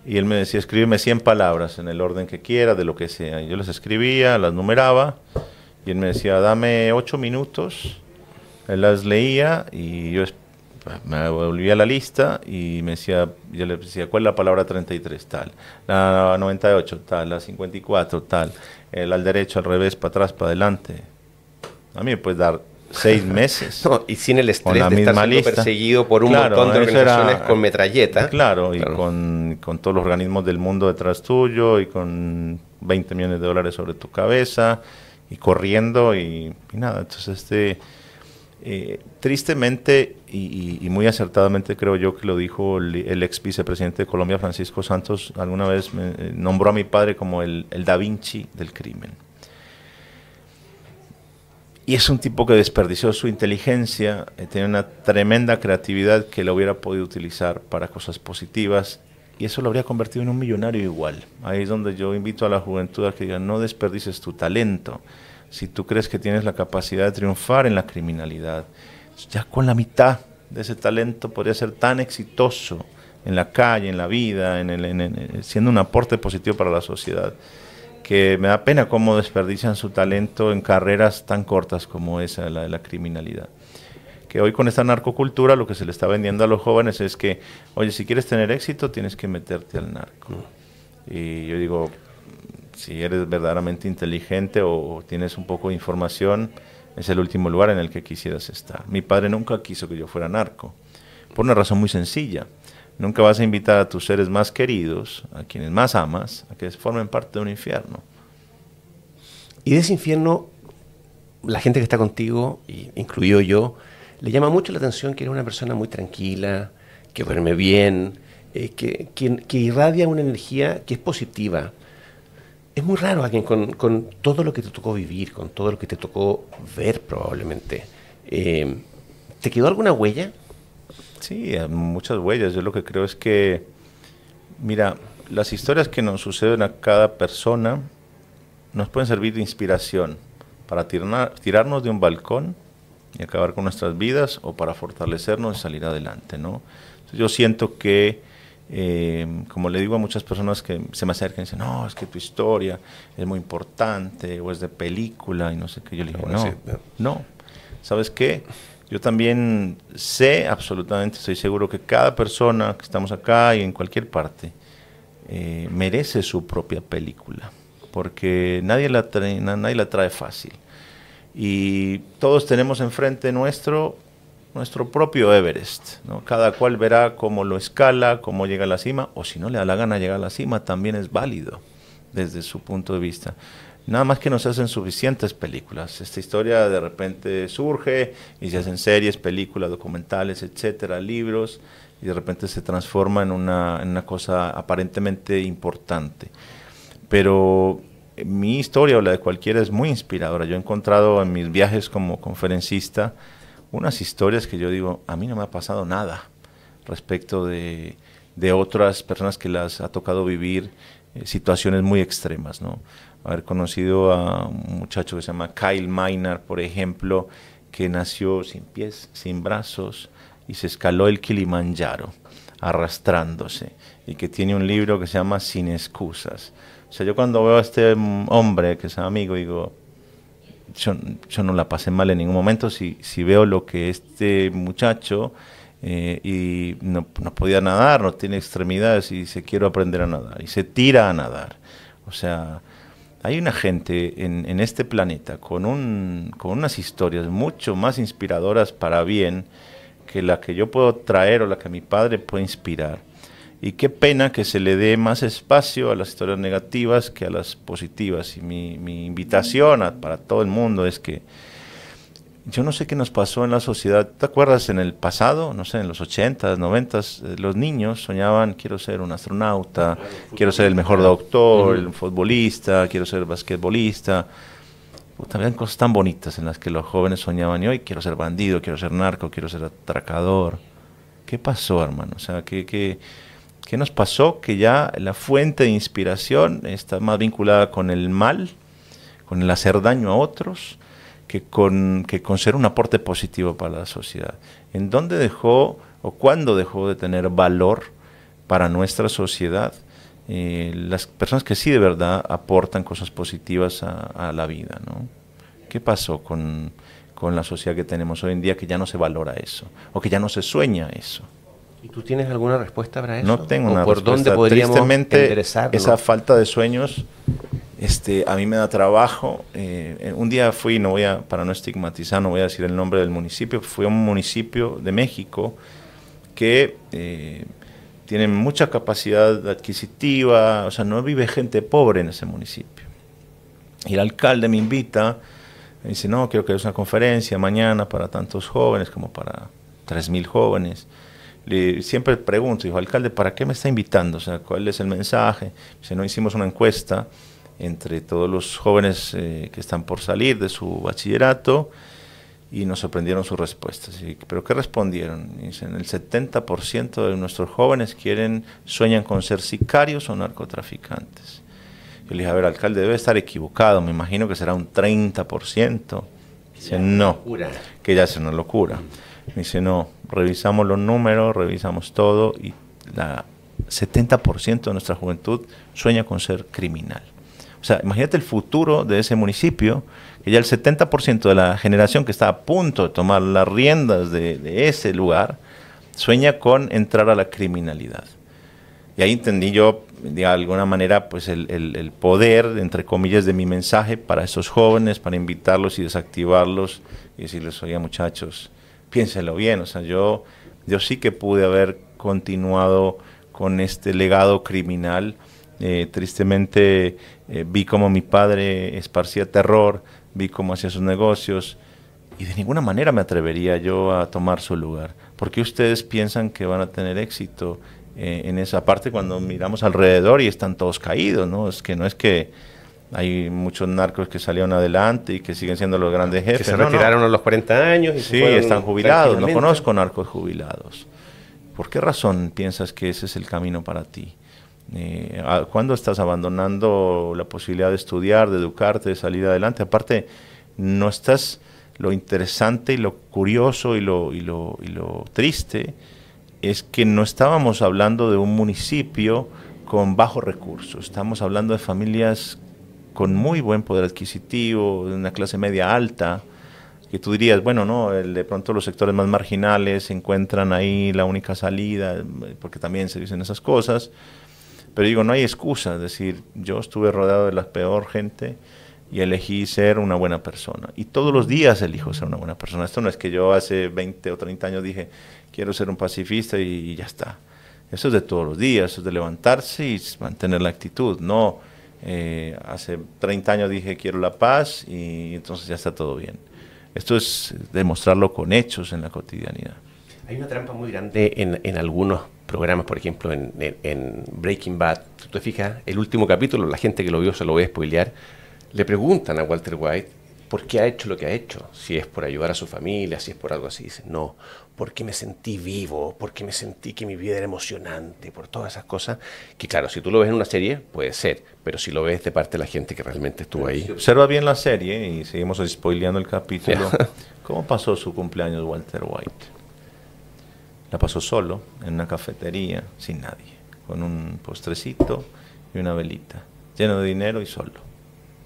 D: Y él me decía, escríbeme 100 palabras en el orden que quiera, de lo que sea. Y yo las escribía, las numeraba, y él me decía, dame 8 minutos. Él las leía, y yo me volvía a la lista, y yo le decía, ¿cuál es la palabra 33? Tal. La 98, tal. La 54, tal. Al derecho, al revés, para atrás, para adelante. A mí me puedes dar 6 meses.
C: No, y sin el estrés de estar siendo perseguido por un montón de organizaciones con metralleta.
D: Claro, y con todos los organismos del mundo detrás tuyo, y con $20 millones sobre tu cabeza, y corriendo, y nada. Entonces, tristemente y muy acertadamente, creo yo que lo dijo el ex vicepresidente de Colombia, Francisco Santos, alguna vez nombró a mi padre como el Da Vinci del crimen. Y es un tipo que desperdició su inteligencia, tenía una tremenda creatividad que la hubiera podido utilizar para cosas positivas, y eso lo habría convertido en un millonario igual. Ahí es donde yo invito a la juventud a que digan, no desperdices tu talento. Si tú crees que tienes la capacidad de triunfar en la criminalidad, ya con la mitad de ese talento podría ser tan exitoso en la calle, en la vida, siendo un aporte positivo para la sociedad, que me da pena cómo desperdician su talento en carreras tan cortas como esa, la de la criminalidad. Que hoy con esta narcocultura lo que se le está vendiendo a los jóvenes es que, oye, si quieres tener éxito tienes que meterte al narco. Y yo digo, si eres verdaderamente inteligente o tienes un poco de información, es el último lugar en el que quisieras estar. Mi padre nunca quiso que yo fuera narco, por una razón muy sencilla. Nunca vas a invitar a tus seres más queridos, a quienes más amas, a que formen parte de un infierno.
C: Y de ese infierno, la gente que está contigo, incluido yo, le llama mucho la atención que eres una persona muy tranquila, que duerme bien, que irradia una energía que es positiva. Es muy raro alguien con todo lo que te tocó vivir, con todo lo que te tocó ver probablemente. ¿Te quedó alguna huella?
D: Sí, muchas huellas. Yo lo que creo es que, mira, las historias que nos suceden a cada persona nos pueden servir de inspiración para tirarnos de un balcón y acabar con nuestras vidas, o para fortalecernos y salir adelante, ¿no? Entonces yo siento que, como le digo a muchas personas que se me acercan y dicen, no, es que tu historia es muy importante, o es de película, y no sé qué. Yo le digo, no, ¿sabes qué? Yo también sé, absolutamente, estoy seguro que cada persona que estamos acá y en cualquier parte merece su propia película, porque nadie la trae fácil. Y todos tenemos enfrente nuestro propio Everest, ¿no? Cada cual verá cómo lo escala, cómo llega a la cima, o si no le da la gana llegar a la cima, también es válido desde su punto de vista. Nada más que no se hacen suficientes películas. Esta historia de repente surge y se hacen series, películas, documentales, etcétera, libros, y de repente se transforma en una cosa aparentemente importante. Pero mi historia, o la de cualquiera, es muy inspiradora. Yo he encontrado en mis viajes como conferencista unas historias que yo digo, a mí no me ha pasado nada respecto de otras personas que las ha tocado vivir situaciones muy extremas, ¿no? haber conocido a un muchacho que se llama Kyle Maynard, por ejemplo, que nació sin pies, sin brazos, y se escaló el Kilimanjaro arrastrándose, y que tiene un libro que se llama Sin excusas. O sea, yo cuando veo a este hombre que es amigo, digo, yo no la pasé mal en ningún momento si veo lo que este muchacho y no podía nadar, no tiene extremidades y dice quiero aprender a nadar y se tira a nadar. O sea, hay una gente en este planeta con unas historias mucho más inspiradoras para bien que la que yo puedo traer o la que mi padre puede inspirar. Y qué pena que se le dé más espacio a las historias negativas que a las positivas. Y mi invitación para todo el mundo es que yo no sé qué nos pasó en la sociedad. ¿Te acuerdas en el pasado? No sé, en los 80s, 90s, los niños soñaban, quiero ser un astronauta, quiero ser el mejor doctor, el futbolista, quiero ser basquetbolista. También cosas tan bonitas en las que los jóvenes soñaban. Y hoy quiero ser bandido, quiero ser narco, quiero ser atracador. ¿Qué pasó, hermano? O sea, ¿qué nos pasó? Que ya la fuente de inspiración está más vinculada con el mal, con el hacer daño a otros, que con ser un aporte positivo para la sociedad. ¿En dónde dejó o cuándo dejó de tener valor para nuestra sociedad las personas que sí de verdad aportan cosas positivas a la vida, ¿no? ¿Qué pasó con la sociedad que tenemos hoy en día, que ya no se valora eso, o que ya no se sueña eso?
C: ¿Y tú tienes alguna respuesta para eso?
D: No tengo una
C: ¿Por
D: respuesta.
C: dónde podríamos
D: Tristemente,
C: enderezarlo?
D: esa falta de sueños a mí me da trabajo. Un día fui, para no estigmatizar, no voy a decir el nombre del municipio, fui a un municipio de México que tiene mucha capacidad adquisitiva, o sea, no vive gente pobre en ese municipio. Y el alcalde me invita, me dice, no, quiero que hagas una conferencia mañana para tantos jóvenes, como para 3,000 jóvenes. Siempre pregunto, dijo, alcalde, ¿para qué me está invitando? O sea, ¿cuál es el mensaje? Dice, no, hicimos una encuesta entre todos los jóvenes que están por salir de su bachillerato y nos sorprendieron sus respuestas. ¿Pero qué respondieron? Dicen, el 70% de nuestros jóvenes sueñan con ser sicarios o narcotraficantes. Yo le dije, a ver, alcalde, debe estar equivocado, me imagino que será un 30%. Dice, no, que ya es una locura. Me dice, no, revisamos los números, revisamos todo y el 70% de nuestra juventud sueña con ser criminal. O sea, imagínate el futuro de ese municipio, que ya el 70% de la generación que está a punto de tomar las riendas de ese lugar, sueña con entrar a la criminalidad. Y ahí entendí yo, de alguna manera, pues el poder, entre comillas, de mi mensaje para esos jóvenes, para invitarlos y desactivarlos y decirles, oye muchachos, piénsenlo bien. O sea, yo sí que pude haber continuado con este legado criminal. Tristemente vi cómo mi padre esparcía terror, vi cómo hacía sus negocios y de ninguna manera me atrevería yo a tomar su lugar. ¿Por qué ustedes piensan que van a tener éxito en esa parte cuando miramos alrededor y están todos caídos, ¿no? No es que hay muchos narcos que salieron adelante y que siguen siendo los grandes jefes.
C: Que se retiraron a los 40 años y
D: sí, están jubilados. No conozco narcos jubilados. ¿Por qué razón piensas que ese es el camino para ti? ¿Cuándo estás abandonando la posibilidad de estudiar, de educarte, de salir adelante? Aparte, no estás, lo interesante y lo curioso y lo triste es que no estábamos hablando de un municipio con bajos recursos, estamos hablando de familias con muy buen poder adquisitivo, de una clase media alta, que tú dirías, bueno, no, de pronto los sectores más marginales encuentran ahí la única salida, porque también se dicen esas cosas. Pero digo, no hay excusa, es decir, yo estuve rodeado de la peor gente y elegí ser una buena persona. Y todos los días elijo ser una buena persona. Esto no es que yo hace 20 o 30 años dije, quiero ser un pacifista y ya está. Eso es de todos los días, eso es de levantarse y mantener la actitud. No, hace 30 años dije, quiero la paz y entonces ya está todo bien. Esto es demostrarlo con hechos en la cotidianidad.
C: Hay una trampa muy grande en algunos programas, por ejemplo, en Breaking Bad. Si tú te fijas, el último capítulo, la gente que lo vio se lo ve spoilear, le preguntan a Walter White ¿por qué ha hecho lo que ha hecho? Si es por ayudar a su familia, si es por algo así. Dice, no, porque me sentí vivo, porque me sentí que mi vida era emocionante, por todas esas cosas. Que claro, si tú lo ves en una serie, puede ser, pero si lo ves de parte de la gente que realmente estuvo ahí.
D: Si observa bien la serie, y seguimos spoileando el capítulo, ¿cómo pasó su cumpleaños Walter White? La pasó solo, en una cafetería, sin nadie, con un postrecito y una velita, lleno de dinero y solo.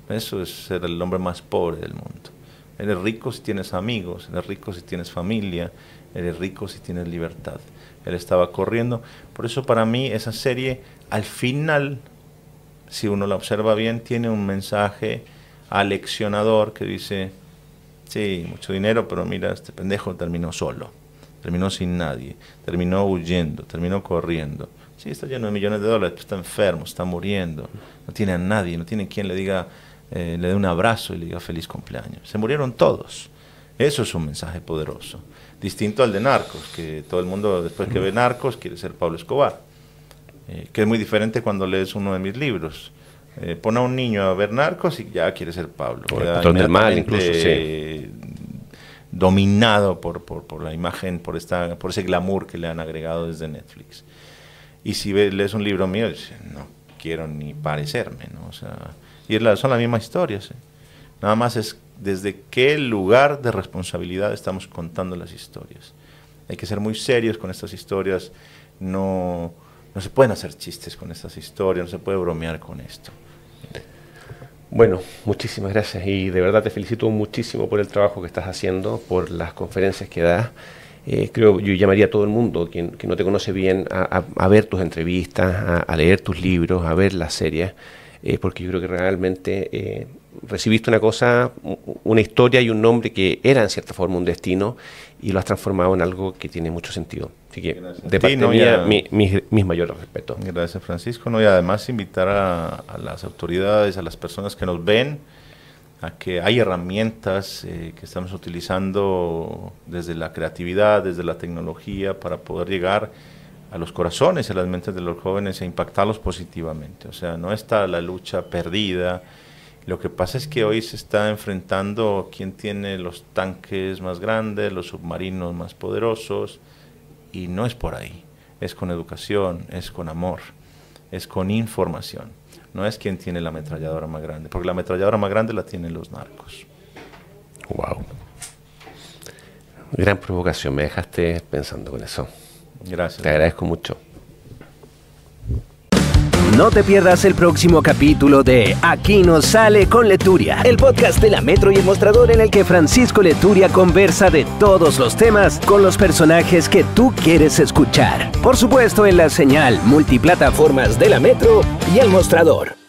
D: Eso es ser el hombre más pobre del mundo. Eres rico si tienes amigos, eres rico si tienes familia, eres rico si tienes libertad. Él estaba corriendo. Por eso para mí esa serie, al final, si uno la observa bien, tiene un mensaje aleccionador que dice, sí, mucho dinero, pero mira, este pendejo terminó solo, terminó sin nadie, terminó huyendo, terminó corriendo. Sí, está lleno de millones de dólares, está enfermo, está muriendo, no tiene a nadie, no tiene quien le diga, le dé un abrazo y le diga feliz cumpleaños. Se murieron todos. Eso es un mensaje poderoso. Distinto al de Narcos, que todo el mundo después que ve Narcos quiere ser Pablo Escobar. Que es muy diferente cuando lees uno de mis libros. Pone a un niño a ver Narcos y ya quiere ser Pablo.
C: O el patrón del mal, incluso, sí.
D: Dominado por la imagen, por ese glamour que le han agregado desde Netflix. Y si lees un libro mío, dices, no quiero ni parecerme, ¿no? O sea, y son las mismas historias. Nada más es desde qué lugar de responsabilidad estamos contando las historias. Hay que ser muy serios con estas historias. No se pueden hacer chistes con estas historias, no se puede bromear con esto.
C: Bueno, muchísimas gracias y de verdad te felicito muchísimo por el trabajo que estás haciendo, por las conferencias que das. Creo yo llamaría a todo el mundo que no te conoce bien a ver tus entrevistas, a leer tus libros, a ver las series, porque yo creo que realmente recibiste una historia y un nombre que era en cierta forma un destino y lo has transformado en algo que tiene mucho sentido. Así que de parte mía, mis mayores respetos.
D: Gracias, Francisco. Y además invitar a las autoridades, a las personas que nos ven, a que hay herramientas que estamos utilizando desde la creatividad, desde la tecnología, para poder llegar a los corazones y a las mentes de los jóvenes e impactarlos positivamente. O sea, no está la lucha perdida. Lo que pasa es que hoy se está enfrentando quién tiene los tanques más grandes, los submarinos más poderosos, y no es por ahí. Es con educación, es con amor, es con información. No es quien tiene la ametralladora más grande, porque la ametralladora más grande la tienen los narcos.
C: Wow. Gran provocación, me dejaste pensando con eso.
D: Gracias.
C: Te agradezco mucho.
A: No te pierdas el próximo capítulo de Aquí nos sale con Leturia, el podcast de la Metro y el Mostrador en el que Francisco Leturia conversa de todos los temas con los personajes que tú quieres escuchar. Por supuesto en la señal multiplataformas de la Metro y el Mostrador.